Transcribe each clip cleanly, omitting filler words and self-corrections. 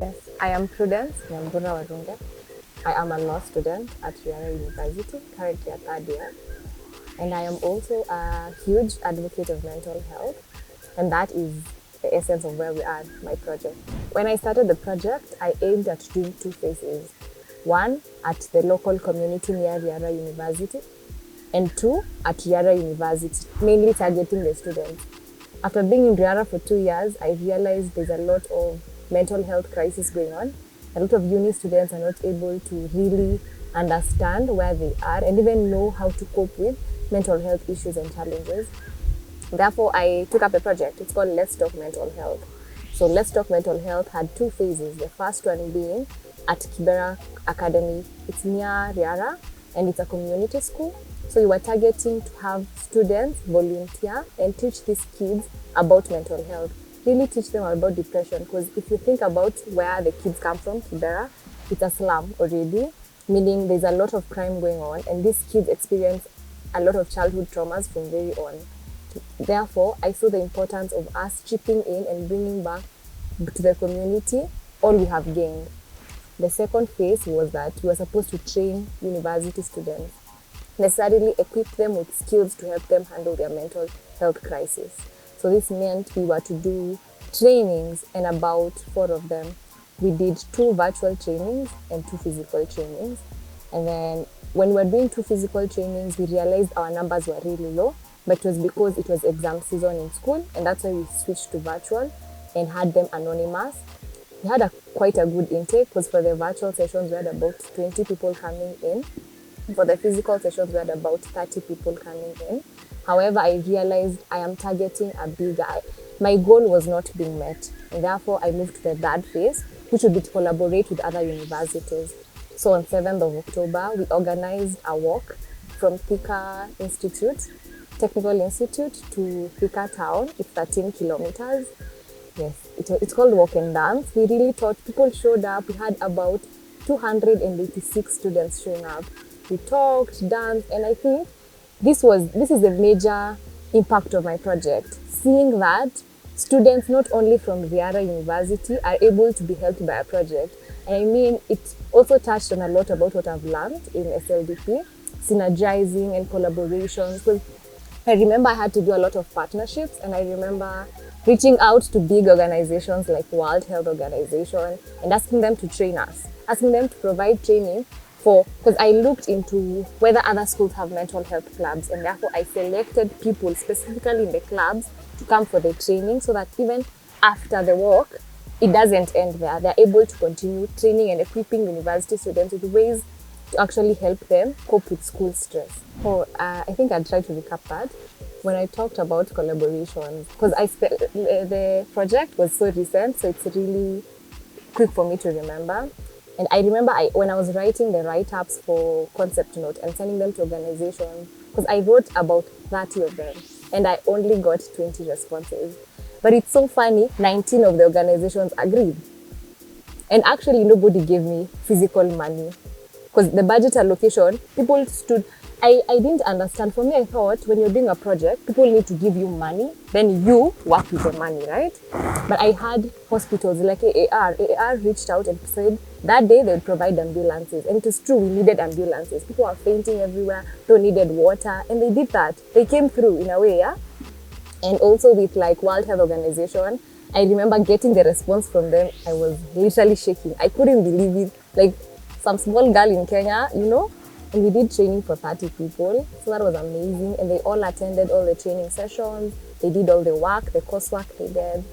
Yes, I am Prudence Warunge. I am a law student at University, currently at third year. And I am also a huge advocate of mental health. And that is the essence of where we are, my project. When I started the project, I aimed at doing two phases. One, at the local community near Riara University, and two, at Riara University, mainly targeting the students. After being in Riara for 2 years, I realized there's a lot of mental health crisis going on. A lot of uni students are not able to really understand where they are and even know how to cope with mental health issues and challenges. Therefore, I took up a project. It's called Let's Talk Mental Health. So Let's Talk Mental Health had two phases. The first one being at Kibera Academy. It's near Riara and it's a community school. So you were targeting to have students volunteer and teach these kids about mental health. Really teach them about depression, because if you think about where the kids come from, Kibera, it's a slum already, meaning there's a lot of crime going on and these kids experience a lot of childhood traumas from very on. Therefore, I saw the importance of us chipping in and bringing back to the community all we have gained. The second phase was that we were supposed to train university students, necessarily equip them with skills to help them handle their mental health crisis. So this meant we were to do trainings, and about 4 of them. We did 2 virtual trainings and 2 physical trainings. And then when we were doing 2 physical trainings, we realized our numbers were really low, but it was because it was exam season in school, and that's why we switched to virtual and had them anonymous. We had quite a good intake, because for the virtual sessions, we had about 20 people coming in. For the physical sessions, we had about 30 people coming in. However, I realized I am targeting a bigger, my goal was not being met. And therefore, I moved to the third phase, which would be to collaborate with other universities. So on 7th of October, we organized a walk from Thika Institute, Technical Institute to Thika Town. It's 13 kilometers. Yes, it's called Walk and Dance. We really thought people showed up. We had about 286 students showing up. We talked, danced, and I think this is a major impact of my project. Seeing that students not only from Riara University are able to be helped by a project. And I mean, it also touched on a lot about what I've learned in SLDP, synergizing and collaborations. Because I remember I had to do a lot of partnerships, and I remember reaching out to big organizations like World Health Organization and asking them to train us, asking them to provide training because I looked into whether other schools have mental health clubs, and therefore I selected people specifically in the clubs to come for the training, so that even after the walk, it doesn't end there. They're able to continue training and equipping university students with ways to actually help them cope with school stress. I think I'd try to recap that. When I talked about collaborations, because the project was so recent, so it's really quick for me to remember. And I remember when I was writing the write-ups for concept note and sending them to organizations, because I wrote about 30 of them and I only got 20 responses. But it's so funny, 19 of the organizations agreed. And actually nobody gave me physical money, because the budget allocation, people stood, I didn't understand. For me, I thought when you're doing a project, people need to give you money, then you work with the money, right? But I had hospitals like AAR reached out and said that day they would provide ambulances. And it is true, we needed ambulances. People were fainting everywhere, they needed water, and they did that. They came through in a way, yeah? And also with like World Health Organization, I remember getting the response from them. I was literally shaking. I couldn't believe it. Like some small girl in Kenya, and we did training for 30 people. So that was amazing. And they all attended all the training sessions. They did all the work, the coursework they did.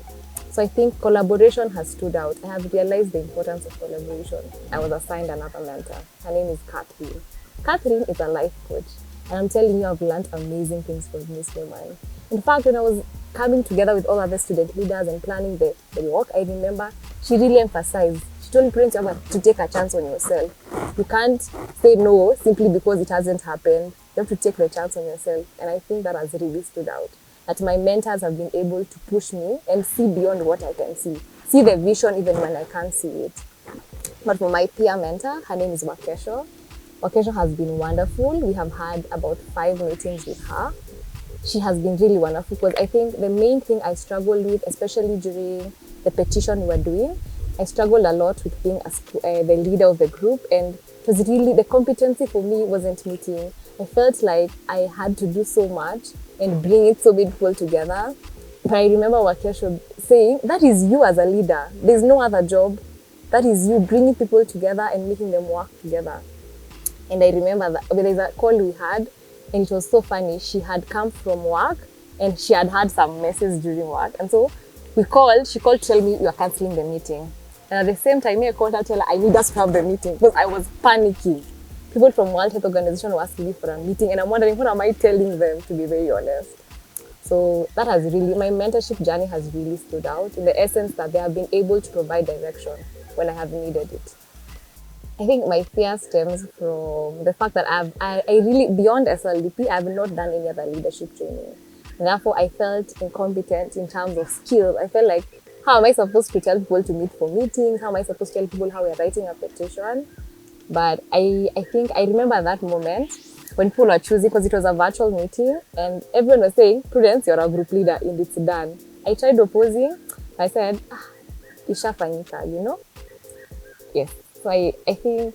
So I think collaboration has stood out. I have realized the importance of collaboration. I was assigned another mentor. Her name is Catherine. Catherine is a life coach. And I'm telling you, I've learned amazing things from this woman. In fact, when I was coming together with all other student leaders and planning the walk, I remember she really emphasized. She told parents to take a chance on yourself. You can't say no simply because it hasn't happened. You have to take the chance on yourself. And I think that has really stood out. That my mentors have been able to push me and see beyond what I can see. See the vision even when I can't see it. But for my peer mentor, her name is Wakesho. Wakesho has been wonderful. We have had about 5 meetings with her. She has been really wonderful, because I think the main thing I struggled with, especially during the petition we were doing, I struggled a lot with being the leader of the group, and it was really, the competency for me wasn't meeting. I felt like I had to do so much and bring it so many people together. But I remember Wakesho saying, that is you as a leader. There's no other job. That is you bringing people together and making them work together. And I remember that there's a call we had, and it was so funny. She had come from work and she had had some messes during work. And so she called to tell me we are cancelling the meeting. And at the same time, I called her to tell her I need us to have the meeting because I was panicking. People from World Health Organization were asking me for a meeting, and I'm wondering, what am I telling them, to be very honest? So that has really, my mentorship journey has really stood out in the essence that they have been able to provide direction when I have needed it. I think my fear stems from the fact that I really, beyond SLDP, I have not done any other leadership training. And therefore, I felt incompetent in terms of skills. I felt like, how am I supposed to tell people to meet for meetings? How am I supposed to tell people how we're writing a petition? But I think I remember that moment when people were choosing, because it was a virtual meeting, and everyone was saying, Prudence, you're a group leader, and it's done. I tried opposing. I said, ishafanyika, you know? Yes. So I think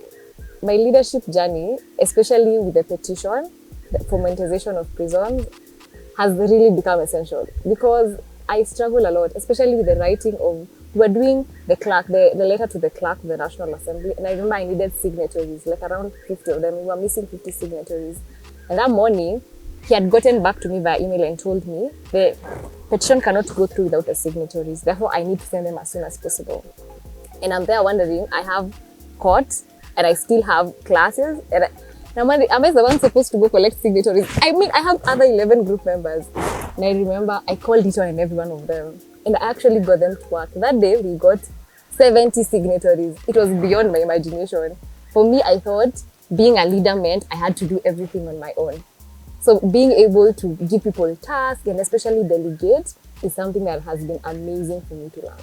my leadership journey, especially with the petition, the monetization of prisons, has really become essential because I struggle a lot, especially with the writing of, we're doing the letter to the clerk of the National Assembly, and I remember I needed signatories, like around 50 of them. We were missing 50 signatories. And that morning, he had gotten back to me via email and told me the petition cannot go through without the signatories. Therefore, I need to send them as soon as possible. And I'm there wondering, I have court and I still have classes, and I'm wondering, am I the one supposed to go collect signatories? I mean, I have other 11 group members. And I remember I called each one and every one of them, and I actually got them to work. That day, we got 70 signatories. It was beyond my imagination. For me, I thought being a leader meant I had to do everything on my own. So being able to give people tasks and especially delegate is something that has been amazing for me to learn.